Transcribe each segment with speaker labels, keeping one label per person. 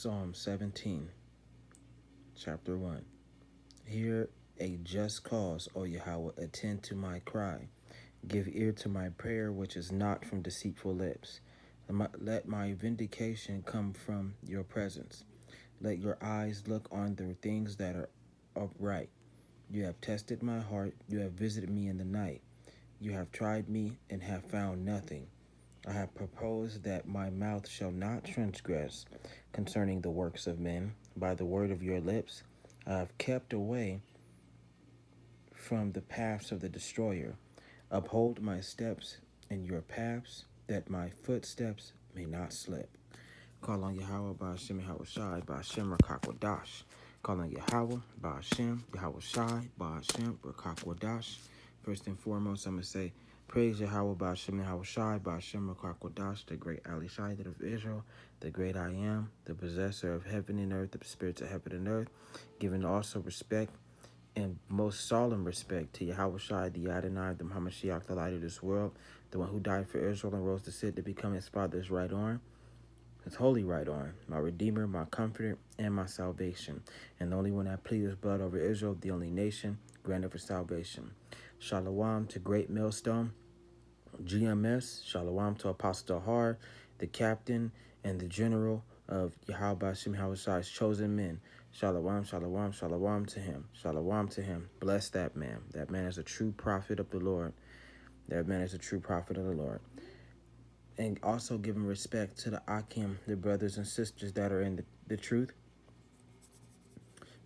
Speaker 1: Psalm 17, chapter 1. Hear a just cause, O Yahweh, attend to my cry. Give ear to my prayer, which is not from deceitful lips. Let my vindication come from your presence. Let your eyes look on the things that are upright. You have tested my heart. You have visited me in the night. You have tried me and have found nothing. I have proposed that my mouth shall not transgress concerning the works of men. By the word of your lips, I have kept away from the paths of the destroyer. Uphold my steps in your paths, that my footsteps may not slip. Call on Yahweh by Hashem Yahweh Shai by Hashem Rakakwadash. Call on Yahweh by Hashem Yahweh Shai by Hashem Rakakwadash. First and foremost, I'm going to say, praise Yahweh by Hashem Yahweh Shai by Hashem Rakakwadash, the great Ali Shai of Israel, the great I am, the possessor of heaven and earth, the spirits of heaven and earth, giving also respect and most solemn respect to Yahweh Shai, the Adonai, the Hamashiach, the light of this world, the one who died for Israel and rose to sit to become his father's right arm, his holy right arm, my Redeemer, my Comforter, and my salvation. And the only one that pleaded his blood over Israel, the only nation, granted for salvation. Shalom to Great Millstone, GMS. Shalom to Apostle Tahar, the captain and the general of Yahweh Shem Shai's chosen men. Shalom, shalom, shalom to him. Shalom to him. Bless that man. That man is a true prophet of the Lord. That man is a true prophet of the Lord. And also giving respect to the Akim, the brothers and sisters that are in the truth.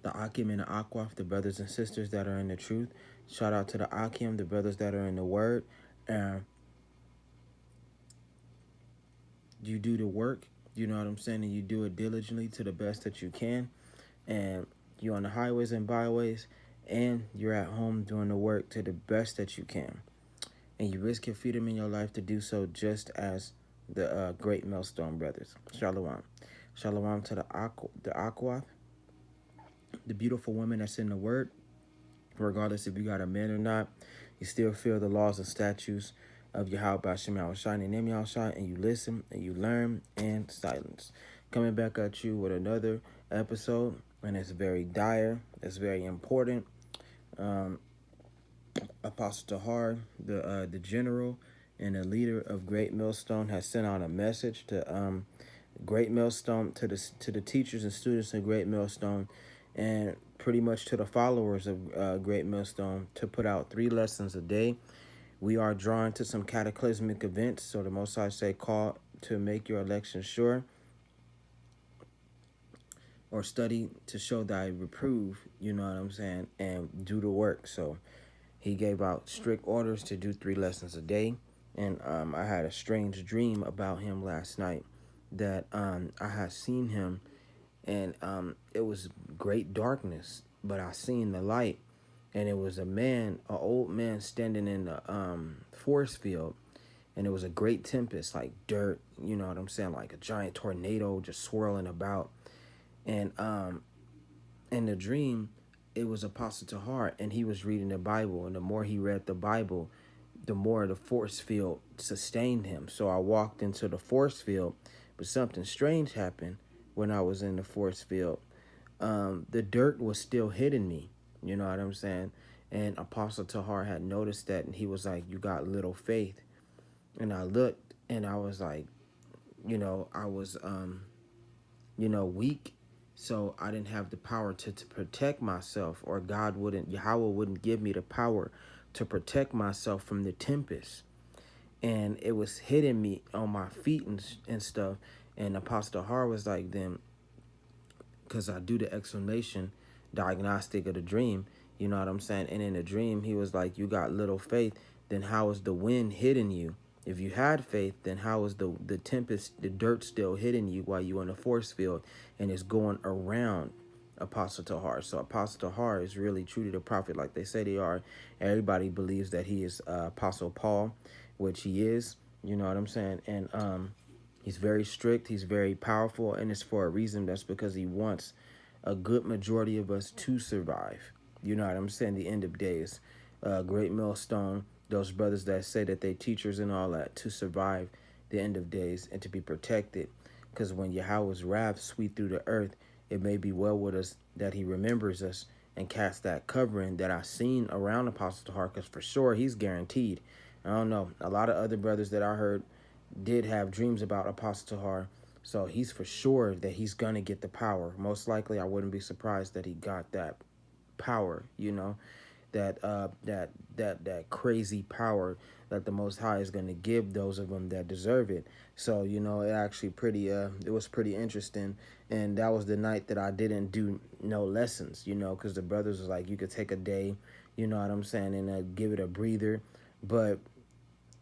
Speaker 1: The Akim and the Akwaf, the brothers and sisters that are in the truth. Shout out to the Akim, the brothers that are in the word. You do the work, you know what I'm saying, and you do it diligently to the best that you can. And you're on the highways and byways, and you're at home doing the work to the best that you can. And you risk your freedom in your life to do so, just as the great Millstone brothers. Shalom. Shalom to the Aqua, the beautiful woman that's in the word. Regardless if you got a man or not, you still feel the laws and statutes of Yahweh Hashem Yahweh Shai and Name Yahweh Shai, and you listen and you learn in silence. Coming back at you with another episode, and it's very dire, it's very important. Apostle Tahar, the general and the leader of Great Millstone, has sent out a message to Great Millstone, to the teachers and students of Great Millstone, and pretty much to the followers of Great Millstone, to put out 3 lessons a day. We are drawn to some cataclysmic events, so the Most High say, call to make your election sure, or study to show thy reprove, you know what I'm saying, and do the work. So he gave out strict orders to do 3 lessons a day. And I had a strange dream about him last night, that I had seen him, and it was great darkness, but I seen the light, and it was a man, an old man, standing in the forest field, and it was a great tempest, like dirt, you know what I'm saying, like a giant tornado just swirling about. And in the dream, it was Apostle Tahar, and he was reading the Bible, and the more he read the Bible, the more the force field sustained him. So I walked into the force field, but something strange happened when I was in the force field. The dirt was still hitting me, you know what I'm saying? And Apostle Tahar had noticed that, and he was like, you got little faith. And I looked, and I was like, I was, weak. So I didn't have the power to protect myself, or Yahweh wouldn't give me the power to protect myself from the tempest. And it was hitting me on my feet and stuff. And Apostle Har was like, then, because I do the explanation diagnostic of the dream, you know what I'm saying? And in the dream, he was like, you got little faith, then how is the wind hitting you? If you had faith, then how is the tempest, the dirt still hitting you while you're in the force field, and it's going around Apostle Tahar? So Apostle Tahar is really truly the prophet like they say they are. Everybody believes that he is Apostle Paul, which he is, you know what I'm saying? And he's very strict, he's very powerful, and it's for a reason. That's because he wants a good majority of us to survive. You know what I'm saying? The end of days. Great Millstone, those brothers that say that they teachers and all that, to survive the end of days and to be protected. Because when Yahweh's wrath sweep through the earth, it may be well with us that he remembers us and casts that covering that I seen around Apostle Tahar, because for sure he's guaranteed. I don't know. A lot of other brothers that I heard did have dreams about Apostle Tahar. So he's for sure that he's going to get the power. Most likely, I wouldn't be surprised that he got that power, that crazy power that the Most High is going to give those of them that deserve it. So it actually it was pretty interesting, and that was the night that I didn't do no lessons, because the brothers was like, you could take a day, you know what I'm saying, and give it a breather, but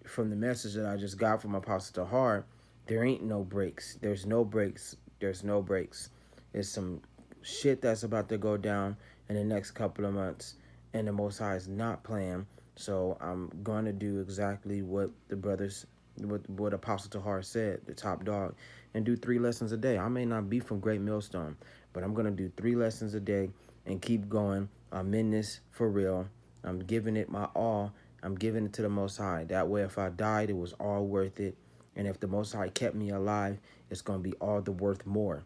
Speaker 1: from the message that I just got from Apostle Tahar, there ain't no breaks. There's no breaks. There's no breaks. It's some shit that's about to go down in the next couple of months, and the Most High is not playing. So I'm going to do exactly what the brothers, what Apostle Tahar said, the top dog, and do 3 lessons a day. I may not be from Great Millstone, but I'm going to do 3 lessons a day and keep going. I'm in this for real. I'm giving it my all. I'm giving it to the Most High. That way, if I died, it was all worth it. And if the Most High kept me alive, it's going to be all the worth more.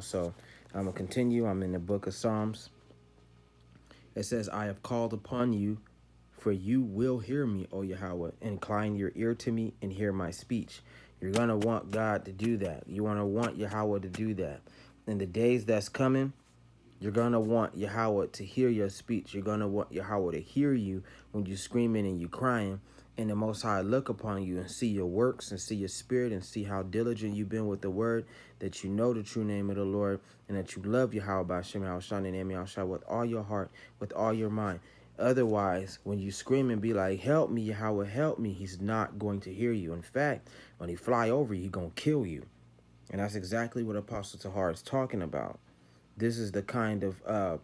Speaker 1: So I'm going to continue. I'm in the book of Psalms. It says, I have called upon you, for you will hear me, O Yahweh. Incline your ear to me and hear my speech. You're going to want God to do that. You want to want Yahweh to do that. In the days that's coming, you're going to want Yahweh to hear your speech. You're going to want Yahweh to hear you when you're screaming and you're crying. And the Most High look upon you and see your works and see your spirit and see how diligent you've been with the word, that you know the true name of the Lord, and that you love Yahweh by Shem Yahushua and Yahushua with all your heart, with all your mind. Otherwise, when you scream and be like, help me, Yahweh, help me, he's not going to hear you. In fact, when he fly over you, he's going to kill you. And that's exactly what Apostle Tahar is talking about. This is the kind of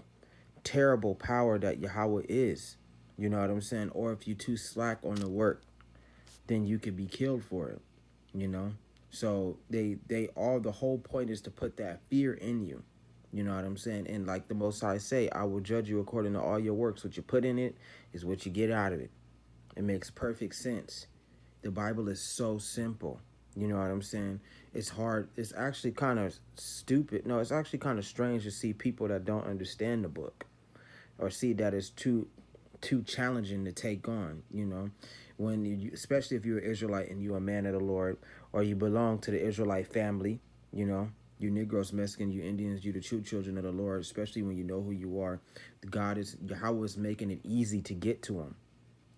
Speaker 1: terrible power that Yahweh is. You know what I'm saying? Or if you too slack on the work, then you could be killed for it. So the whole point is to put that fear in you. You know what I'm saying? And like the Most High say, I will judge you according to all your works. What you put in it is what you get out of it. It makes perfect sense. The Bible is so simple. You know what I'm saying? It's hard. It's actually kind of stupid. No, it's actually kind of strange to see people that don't understand the book or see that it's too challenging to take on. When you, especially if you're an Israelite and you're a man of the Lord, or you belong to the Israelite family, you Negroes, Mexicans, you Indians, you the true children of the Lord, especially when you know who you are. Yahweh is making it easy to get to him,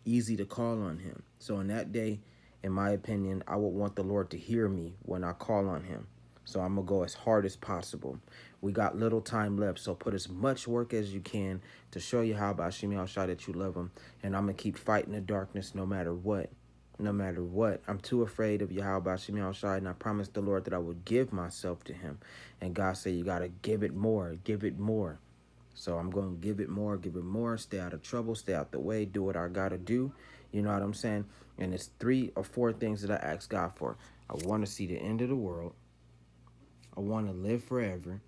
Speaker 1: easy to call on him. So in that day, in my opinion, I would want the Lord to hear me when I call on him. So I'm going to go as hard as possible. We got little time left, so put as much work as you can to show you how about Shimi Al-Shai that you love him. And I'm going to keep fighting the darkness no matter what. No matter what. I'm too afraid of Yahweh Shimi Al-Shai, and I promised the Lord that I would give myself to him. And God said, you got to give it more, give it more. So I'm going to give it more, stay out of trouble, stay out the way, do what I got to do. You know what I'm saying? And it's 3 or 4 things that I ask God for. I want to see the end of the world. I want to live forever.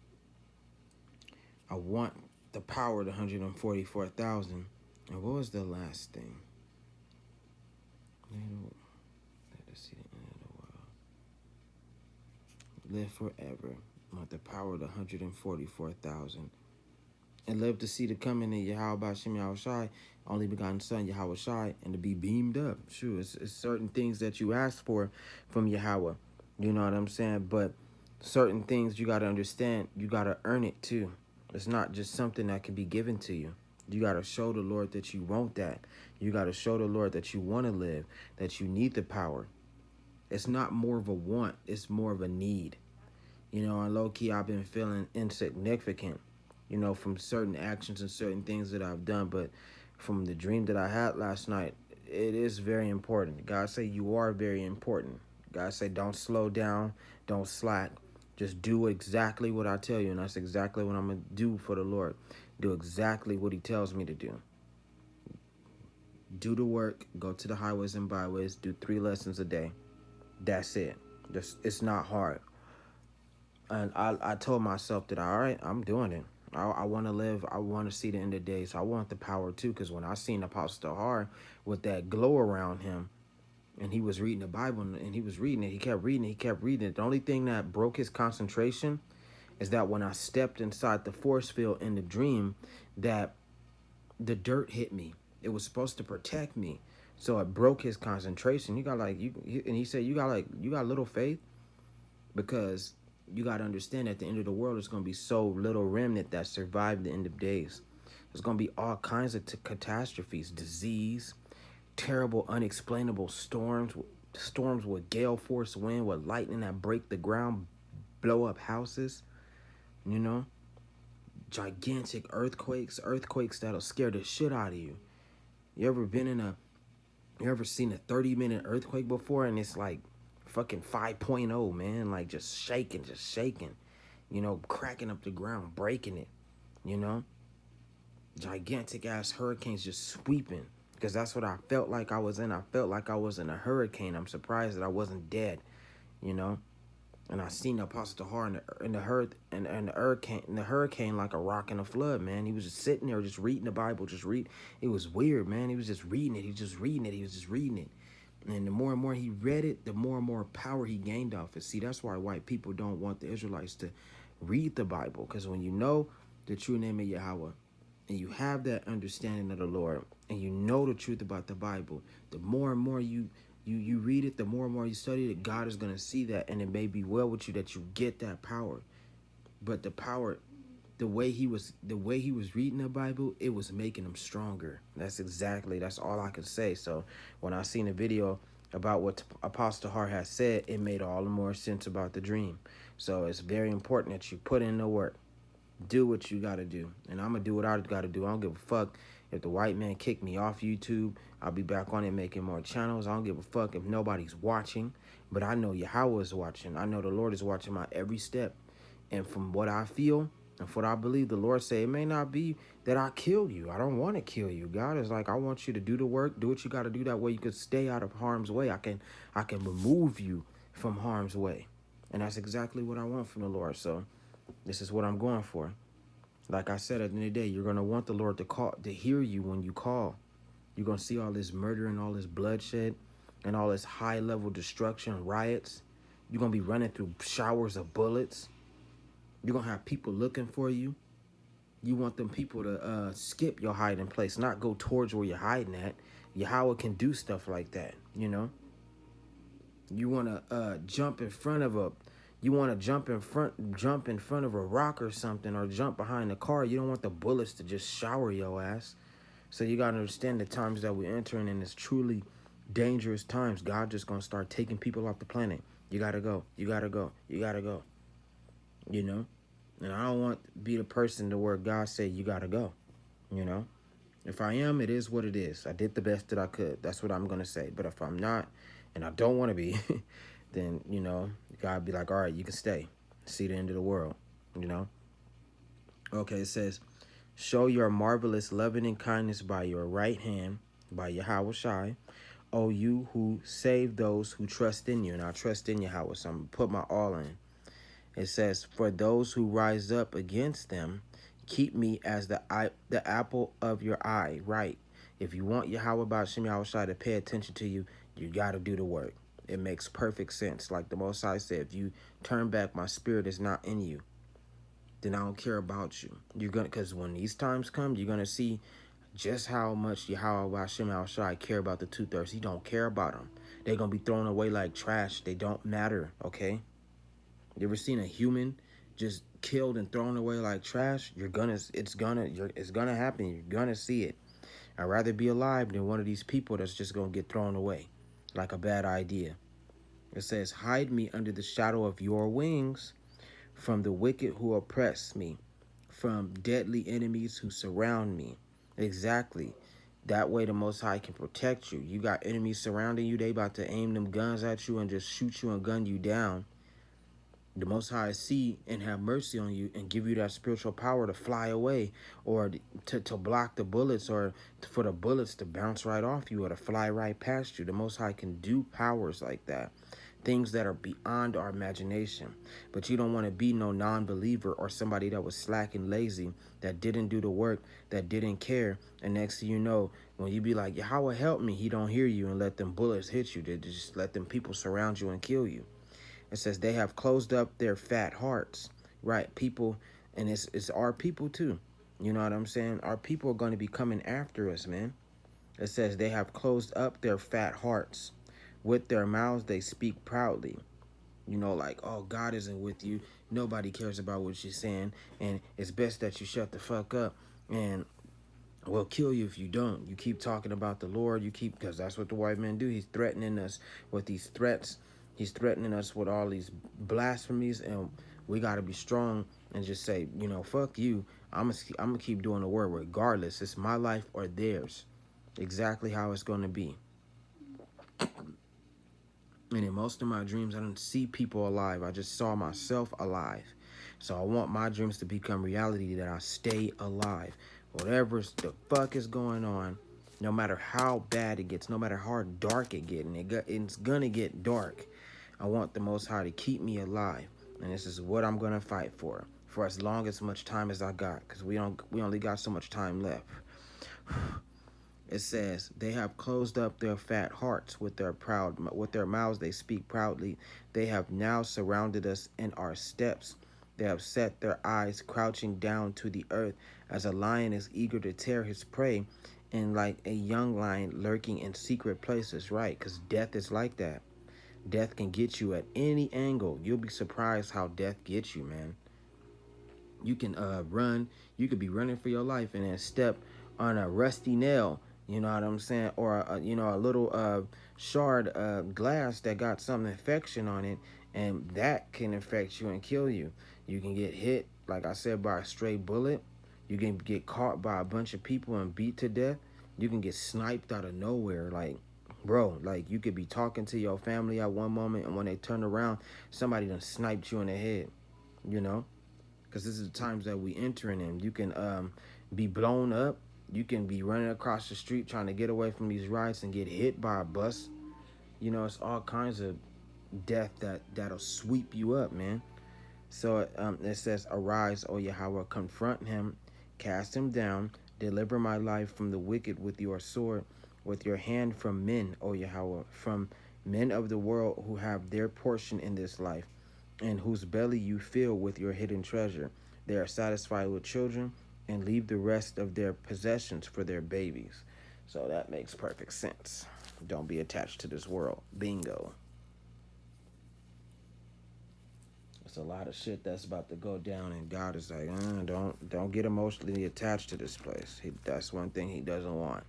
Speaker 1: I want the power of the 144,000. And what was the last thing? Let's see the end of the world. Live forever. I want the power of the 144,000. And live to see the coming of Yahweh Shem Yahushai, only begotten Son Yahweh Shai, and to be beamed up. Sure, it's certain things that you ask for from Yahweh. You know what I'm saying? But certain things you got to understand, you got to earn it too. It's not just something that can be given to you. You got to show the Lord that you want that. You got to show the Lord that you want to live, that you need the power. It's not more of a want, it's more of a need. And low-key, I've been feeling insignificant, from certain actions and certain things that I've done. But from the dream that I had last night, it is very important. God say you are very important. God say don't slow down, don't slack. Just do exactly what I tell you, and that's exactly what I'm going to do for the Lord. Do exactly what he tells me to do. Do the work, go to the highways and byways, do 3 lessons a day. That's it. It's not hard. And I told myself that, all right, I'm doing it. I want to live. I want to see the end of the day. So I want the power too. Because when I seen Apostle Tahar with that glow around him, And he was reading the Bible, and he was reading it. He kept reading it. He kept reading it. The only thing that broke his concentration is that when I stepped inside the force field in the dream, that the dirt hit me. It was supposed to protect me, so it broke his concentration. You got like and he said you got little faith, because you got to understand at the end of the world, there's going to be so little remnant that survived the end of days. There's going to be all kinds of catastrophes, disease, terrible, unexplainable storms with gale force wind, with lightning that break the ground, blow up houses, you know, gigantic earthquakes that'll scare the shit out of you. You ever seen a 30-minute earthquake before, and it's like fucking 5.0, man, like just shaking, you know, cracking up the ground, breaking it, you know, gigantic ass hurricanes just sweeping, because that's what I felt like I was in. I felt like I was in a hurricane. I'm surprised that I wasn't dead, you know. And I seen the Apostle Tahar in the hurricane like a rock in a flood, man. He was just sitting there, just reading the Bible, just read. It was weird, man. He was just reading it. He was just reading it. He was just reading it. And the more and more he read it, the more and more power he gained off it. See, that's why white people don't want the Israelites to read the Bible, because when you know the true name of Yahweh, and you have that understanding of the Lord, and you know the truth about the Bible, the more and more you read it, the more and more you study it, God is going to see that, and it may be well with you that you get that power. But the power, the way he was reading the Bible, it was making him stronger. That's all I can say. So when I seen the video about what Apostle Tahar has said, it made all the more sense about the dream. So it's very important that you put in the work. Do what you got to do. And I'm going to do what I got to do. I don't give a fuck if the white man kicked me off YouTube. I'll be back on it making more channels. I don't give a fuck if nobody's watching. But I know Yahweh is watching. I know the Lord is watching my every step. And from what I feel and from what I believe, the Lord say, it may not be that I killed you. I don't want to kill you. God is like, I want you to do the work. Do what you got to do. That way you can stay out of harm's way. I can remove you from harm's way. And that's exactly what I want from the Lord. So this is what I'm going for. Like I said, at the end of the day, you're going to want the Lord to hear you when you call. You're going to see all this murder and all this bloodshed and all this high-level destruction, riots. You're going to be running through showers of bullets. You're going to have people looking for you. You want them people to skip your hiding place, not go towards where you're hiding at. Yahweh can do stuff like that, you know. You want to jump in front of a jump in front of a rock or something, or jump behind the car. You don't want the bullets to just shower your ass. So you got to understand the times that we're entering in is truly dangerous times. God just going to start taking people off the planet. You got to go. You got to go. You got to go. You know? And I don't want to be the person to where God said you got to go. You know? If I am, it is what it is. I did the best that I could. That's what I'm going to say. But if I'm not, and I don't want to be, then, you know, God be like, all right, you can stay. See the end of the world, you know? Okay, it says, show your marvelous loving and kindness by your right hand, by Yahweh Shai, O you who save those who trust in you. And I trust in Yahweh, so I'm going to put my all in. It says, for those who rise up against them, keep me as the apple of your eye. Right. If you want Yahweh Ba'ashem Yahweh Shai to pay attention to you, you got to do the work. It makes perfect sense. Like the Most High said, if you turn back, my spirit is not in you, then I don't care about you. Because when these times come, you're going to see just how much Yahweh Ba'ashem Yahweh Shai care about the two-thirds. He don't care about them. They're going to be thrown away like trash. They don't matter, okay? You ever seen a human just killed and thrown away like trash? It's gonna happen. You're gonna see it. I'd rather be alive than one of these people that's just gonna get thrown away like a bad idea. It says, hide me under the shadow of your wings from the wicked who oppress me, from deadly enemies who surround me. Exactly. That way the Most High can protect you. You got enemies surrounding you. They about to aim them guns at you and just shoot you and gun you down. The Most High see and have mercy on you and give you that spiritual power to fly away, or to block the bullets, or for the bullets to bounce right off you or to fly right past you. The Most High can do powers like that. things that are beyond our imagination. But you don't want to be no non-believer or somebody that was slack and lazy, that didn't do the work, that didn't care. And next thing you know, when you be like, Yahweh help me, he don't hear you and let them bullets hit you. They just let them people surround you and kill you. It says they have closed up their fat hearts, right? People, and it's our people too. You know what I'm saying? Our people are going to be coming after us, man. It says they have closed up their fat hearts. With their mouths they speak proudly. You know, like, oh, God isn't with you. Nobody cares about what you're saying. And it's best that you shut the fuck up. And we'll kill you if you don't. You keep talking about the Lord. You keep, because that's what the white men do. He's threatening us with these threats. He's threatening us with all these blasphemies. And we got to be strong and just say, you know, fuck you. I'm gonna keep doing the word regardless. It's my life or theirs. Exactly how it's going to be. And in most of my dreams, I didn't see people alive. I just saw myself alive. So I want my dreams to become reality, that I stay alive. Whatever the fuck is going on, no matter how bad it gets, no matter how dark it gets, and it's going to get dark, I want the Most High to keep me alive. And this is what I'm going to fight for as long as much time as I got, because we only got so much time left. It says, they have closed up their fat hearts with their mouths they speak proudly. They have now surrounded us in our steps. They have set their eyes crouching down to the earth, as a lion is eager to tear his prey, and like a young lion lurking in secret places, right? Because death is like that. Death can get you at any angle. You'll be surprised how death gets you, man. You can run. You could be running for your life and then step on a rusty nail. You know what I'm saying? Or a little shard glass that got some infection on it, and that can infect you and kill you. You can get hit, like I said, by a stray bullet. You can get caught by a bunch of people and beat to death. You can get sniped out of nowhere, like. Bro, like, you could be talking to your family at one moment, and when they turn around, somebody done sniped you in the head, you know? Because this is the times that we entering in. You can be blown up. You can be running across the street trying to get away from these riots and get hit by a bus. You know, it's all kinds of death that'll sweep you up, man. So it says, arise, O Yahweh, confront him, cast him down, deliver my life from the wicked with your sword, with your hand from men, O Yahweh, from men of the world who have their portion in this life, and whose belly you fill with your hidden treasure. They are satisfied with children and leave the rest of their possessions for their babies. So that makes perfect sense. Don't be attached to this world. Bingo. It's a lot of shit that's about to go down, and God is like, don't get emotionally attached to this place. That's one thing he doesn't want.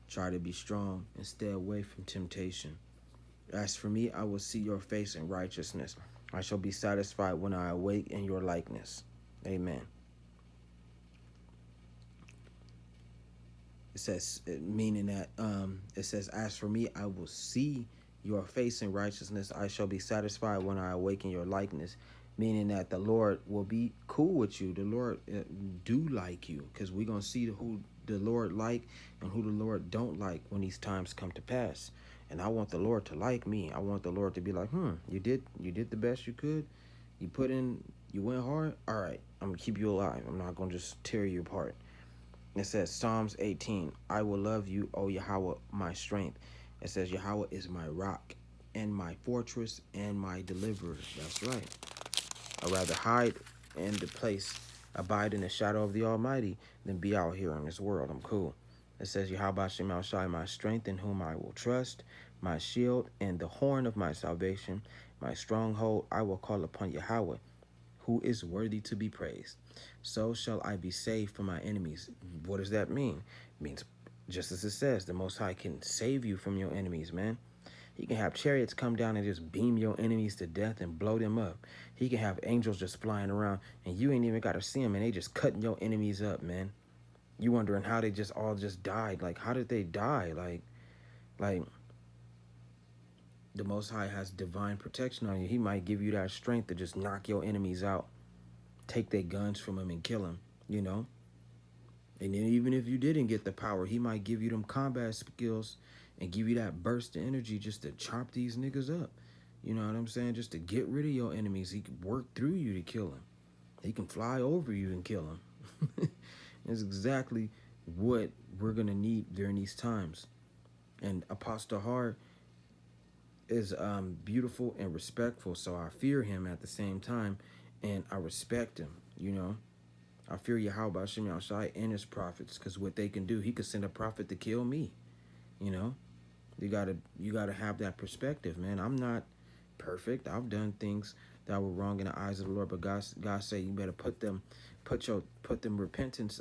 Speaker 1: Try to be strong and stay away from temptation. As for me, I will see your face in righteousness. I shall be satisfied when I awake in your likeness. Amen. It says, meaning that it says, as for me, I will see your face in righteousness. I shall be satisfied when I awaken your likeness. Meaning that the Lord will be cool with you. The Lord do like you, because we're going to see who the Lord like and who the Lord don't like when these times come to pass. And I want the Lord to like me. I want the Lord to be like, you did the best you could. You went hard. All right, I'm going to keep you alive. I'm not going to just tear you apart. It says, Psalms 18, I will love you, O Yahweh, my strength. It says, Yahweh is my rock and my fortress and my deliverer. That's right. I'd rather hide in the place, abide in the shadow of the Almighty, than be out here in this world. I'm cool. It says, Yahweh Shemel Shai, my strength in whom I will trust, my shield and the horn of my salvation, my stronghold. I will call upon Yahweh, who is worthy to be praised. So shall I be saved from my enemies. What does that mean? It means, just as it says, the Most High can save you from your enemies, man. He can have chariots come down and just beam your enemies to death and blow them up. He can have angels just flying around, and you ain't even got to see them, and they just cutting your enemies up, man. You wondering how they just all just died. Like, how did they die? Like, the Most High has divine protection on you. He might give you that strength to just knock your enemies out, take their guns from them and kill them, you know? And then even if you didn't get the power, he might give you them combat skills and give you that burst of energy just to chop these niggas up. You know what I'm saying? Just to get rid of your enemies. He can work through you to kill them. He can fly over you and kill them. It's exactly what we're going to need during these times. And Apostle Tahar is beautiful and respectful, so I fear him at the same time, and I respect him, you know. I fear Yahweh Hashem Yahushai and his prophets, because what they can do, he could send a prophet to kill me, you know. You gotta have that perspective, man. I'm not perfect. I've done things that were wrong in the eyes of the Lord, but God said you better put them repentance,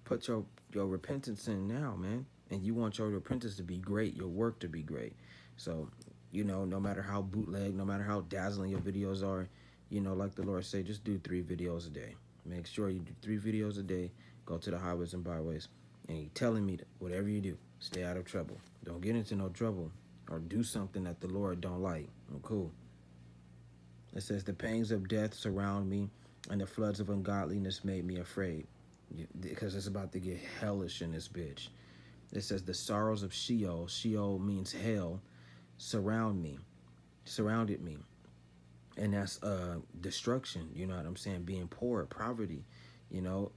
Speaker 1: put your repentance in now, man. And you want your repentance to be great, your work to be great. So, you know, no matter how bootleg, no matter how dazzling your videos are, you know, like the Lord said, just do 3 videos a day. Make sure you do 3 videos a day. Go to the highways and byways. And He telling me that whatever you do, stay out of trouble. Don't get into no trouble or do something that the Lord don't like. Oh, cool. It says, the pangs of death surround me, and the floods of ungodliness made me afraid. Because it's about to get hellish in this bitch. It says, the sorrows of Sheol, Sheol means hell, surrounded me. And that's destruction, you know what I'm saying? Being poor, poverty, you know,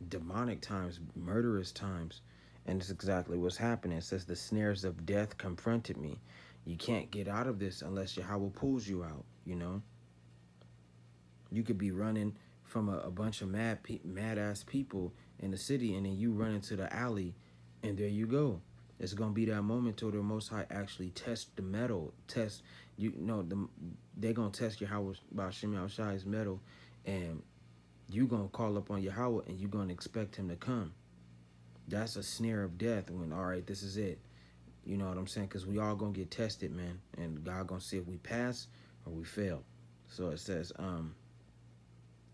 Speaker 1: demonic times, murderous times. And it's exactly what's happening. It says, the snares of death confronted me. You can't get out of this unless Yahweh pulls you out, you know. You could be running from a bunch of mad-ass people in the city, and then you run into the alley, and there you go. It's going to be that moment till the Most High actually test the metal. They're going to test Yahweh by Shem Shai's metal, and you going to call up on Yahweh, and you're going to expect him to come. That's a snare of death when, all right, this is it. You know what I'm saying? Because we all going to get tested, man. And God going to see if we pass or we fail. So it says,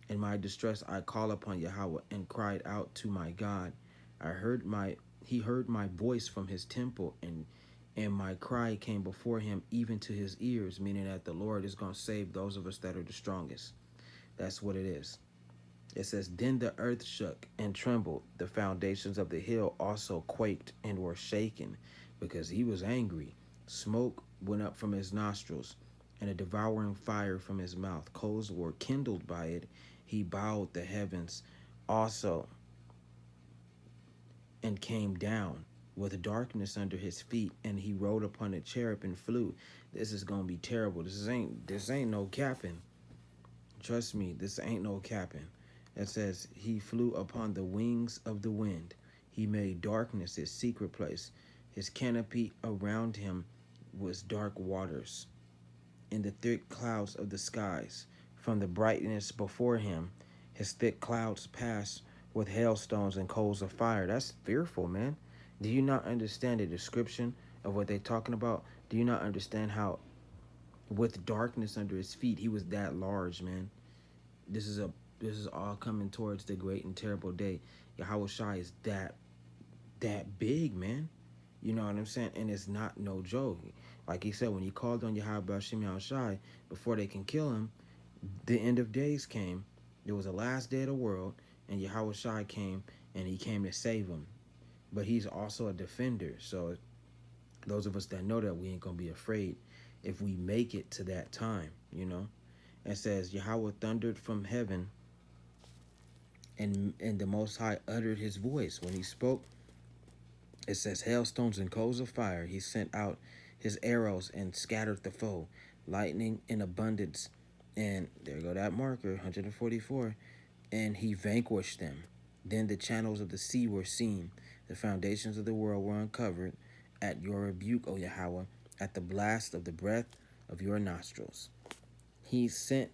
Speaker 1: in my distress, I call upon Yahweh and cried out to my God. He heard my voice from his temple, and my cry came before him even to his ears, meaning that the Lord is going to save those of us that are the strongest. That's what it is. It says, then the earth shook and trembled. The foundations of the hill also quaked and were shaken, because he was angry. Smoke went up from his nostrils, and a devouring fire from his mouth. Coals were kindled by it. He bowed the heavens also and came down with darkness under his feet, and he rode upon a cherub and flew. This is gonna be terrible. This ain't no capping. Trust me, this ain't no capping. It says he flew upon the wings of the wind. He made darkness his secret place. His canopy around him was dark waters. In the thick clouds of the skies, from the brightness before him, his thick clouds passed with hailstones and coals of fire. That's fearful, man. Do you not understand the description of what they're talking about? Do you not understand how, with darkness under his feet, he was that large, man? This is all coming towards the great and terrible day. Yahweh Shai is that big, man. You know what I'm saying? And it's not no joke. Like he said, when he called on Yahweh Hashem Yahushai, before they can kill him, the end of days came. There was the last day of the world, and Yahweh Shai came, and he came to save him. But he's also a defender. So those of us that know that, we ain't going to be afraid if we make it to that time, you know. It says, Yahweh thundered from heaven, and the Most High uttered his voice. When he spoke, it says, hailstones and coals of fire. He sent out his arrows and scattered the foe, lightning in abundance. And there go that marker, 144. And he vanquished them. Then the channels of the sea were seen. The foundations of the world were uncovered at your rebuke, O Yahweh, at the blast of the breath of your nostrils. He sent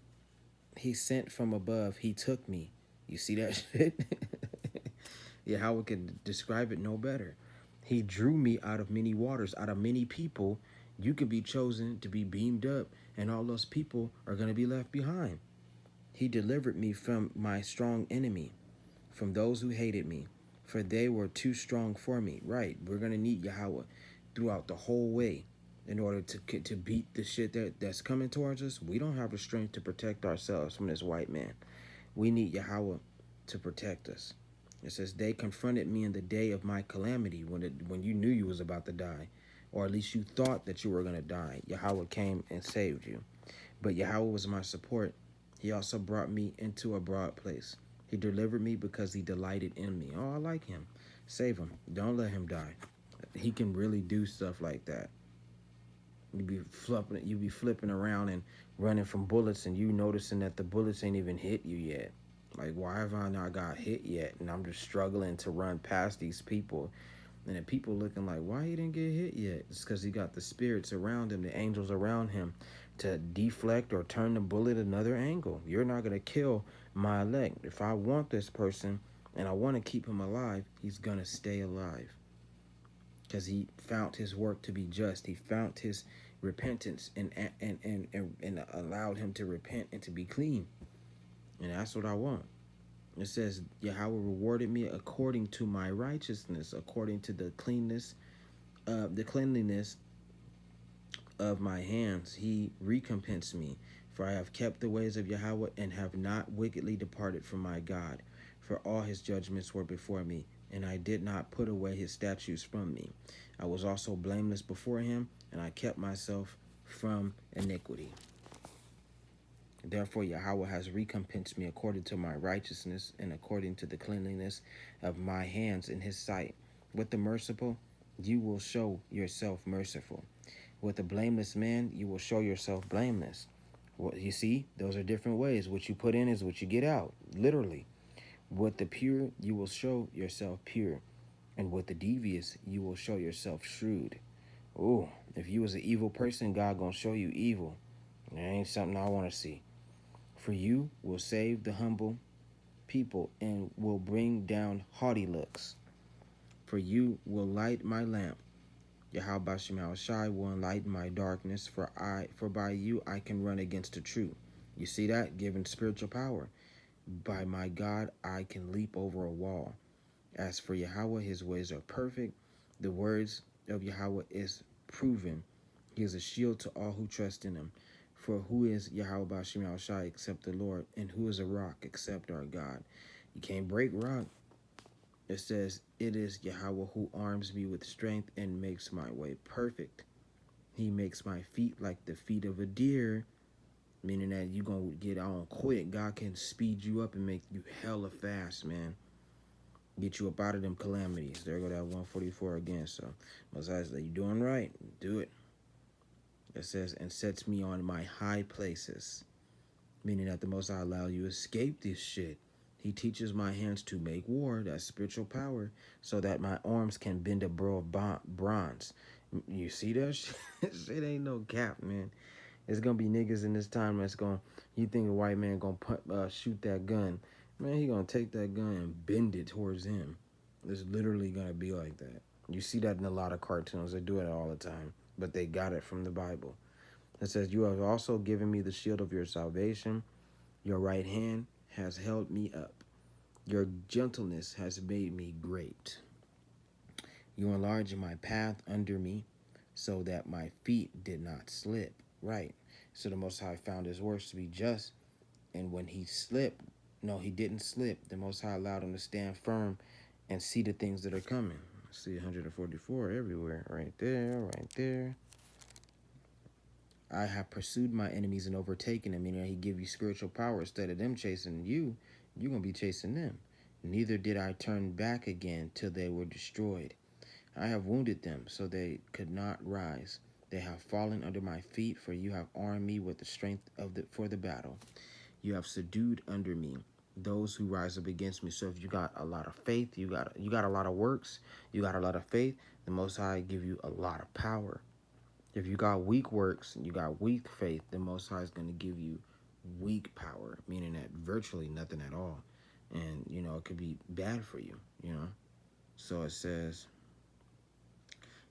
Speaker 1: from above. He took me. You see that shit? Yahweh can describe it no better. He drew me out of many waters, out of many people. You can be chosen to be beamed up, and all those people are going to be left behind. He delivered me from my strong enemy, from those who hated me, for they were too strong for me. Right, we're going to need Yahweh throughout the whole way in order to beat the shit that's coming towards us. We don't have the strength to protect ourselves from this white man. We need Yahweh to protect us. It says, they confronted me in the day of my calamity, when you knew you was about to die, or at least you thought that you were going to die. Yahweh came and saved you. But Yahweh was my support. He also brought me into a broad place. He delivered me because he delighted in me. Oh, I like him. Save him. Don't let him die. He can really do stuff like that. You be flipping around and running from bullets, and you noticing that the bullets ain't even hit you yet. Like, why have I not got hit yet? And I'm just struggling to run past these people. And the people looking like, why he didn't get hit yet? It's because he got the spirits around him, the angels around him, to deflect or turn the bullet another angle. You're not going to kill my elect. If I want this person and I want to keep him alive, he's going to stay alive. Because he found his work to be just. He found his repentance and allowed him to repent and to be clean. And that's what I want. It says, Yahweh rewarded me according to my righteousness, according to the cleanliness of my hands. He recompensed me, for I have kept the ways of Yahweh and have not wickedly departed from my God. For all his judgments were before me, and I did not put away his statutes from me. I was also blameless before him, and I kept myself from iniquity. Therefore, Yahweh has recompensed me according to my righteousness and according to the cleanliness of my hands in his sight. With the merciful, you will show yourself merciful. With a blameless man, you will show yourself blameless. Well, you see, those are different ways. What you put in is what you get out, literally. With the pure, you will show yourself pure. And with the devious, you will show yourself shrewd. Oh, if you was an evil person, God gonna show you evil. That ain't something I want to see. For you will save the humble people and will bring down haughty looks. For you will light my lamp. Yahweh Bashem Shai will enlighten my darkness, for by you I can run against the truth. You see that? Given spiritual power. By my God I can leap over a wall. As for Yahweh, his ways are perfect. The words of Yahweh is proven. He is a shield to all who trust in him. For who is Yahweh Bashem Shai except the Lord? And who is a rock except our God? You can't break rock. It says, it is Yahweh who arms me with strength and makes my way perfect. He makes my feet like the feet of a deer, meaning that you going to get on quick. God can speed you up and make you hella fast, man. Get you up out of them calamities. There go that 144 again. So Mosiah says, you doing right. Do it. It says, and sets me on my high places, meaning that the Most High allow you to escape this shit. He teaches my hands to make war, that's spiritual power, so that my arms can bend a bow of bronze. You see that shit? Shit ain't no cap, man. It's gonna be niggas in this time that's gonna, you think a white man gonna shoot that gun. Man, he gonna take that gun and bend it towards him. It's literally gonna be like that. You see that in a lot of cartoons. They do it all the time, but they got it from the Bible. It says, you have also given me the shield of your salvation. Your right hand has held me up. Your gentleness has made me great. You enlarged my path under me so that my feet did not slip. Right. So the Most High found his works to be just. And when he slipped, no, he didn't slip. The Most High allowed him to stand firm and see the things that are coming. See 144 everywhere. Right there, right there. I have pursued my enemies and overtaken them, meaning he give you spiritual power. Instead of them chasing you, you're going to be chasing them. Neither did I turn back again till they were destroyed. I have wounded them so they could not rise. They have fallen under my feet, for you have armed me with the strength for the battle. You have subdued under me those who rise up against me. So if you got a lot of faith, you got a lot of works, you got a lot of faith, the Most High give you a lot of power. If you got weak works, you got weak faith, the Most High is going to give you weak power, meaning that virtually nothing at all. And, it could be bad for you, So it says,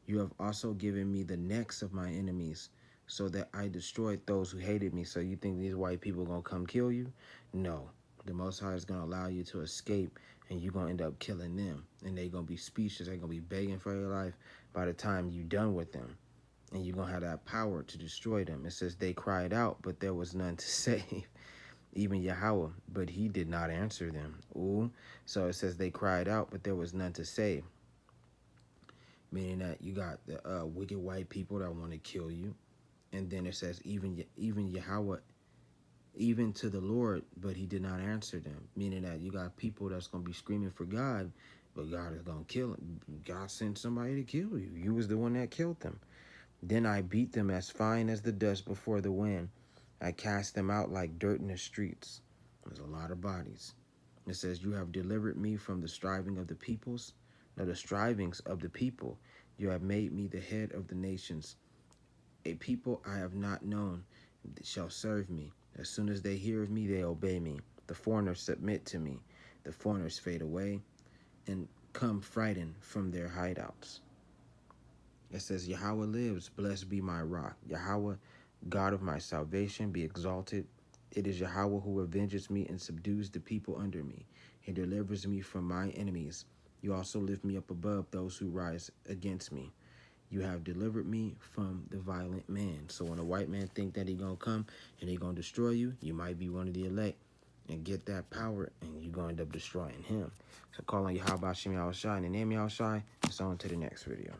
Speaker 1: you have also given me the necks of my enemies so that I destroyed those who hated me. So you think these white people going to come kill you? No. The Most High is going to allow you to escape, and you're going to end up killing them. And they're going to be speechless. They're going to be begging for your life by the time you're done with them. And you're going to have that power to destroy them. It says they cried out, but there was none to save. even Yahweh, but he did not answer them. Ooh. So it says they cried out, but there was none to save. Meaning that you got the wicked white people that want to kill you. And then it says even Yahweh, even to the Lord, but he did not answer them. Meaning that you got people that's going to be screaming for God, but God is going to kill them. God sent somebody to kill you. You was the one that killed them. Then I beat them as fine as the dust before the wind. I cast them out like dirt in the streets. There's a lot of bodies. It says, you have delivered me from the striving of the peoples. No, the strivings of the people. You have made me the head of the nations. A people I have not known shall serve me. As soon as they hear of me, they obey me. The foreigners submit to me. The foreigners fade away and come frightened from their hideouts. It says, Yahweh lives, blessed be my rock. Yahweh, God of my salvation, be exalted. It is Yahweh who avenges me and subdues the people under me. He delivers me from my enemies. You also lift me up above those who rise against me. You have delivered me from the violent man. So when a white man think that he gonna come and he gonna destroy you, you might be one of the elect and get that power, and you gonna end up destroying him. So call on Yahweh Shem Yahushai and the name Yahushai. It's on to the next video.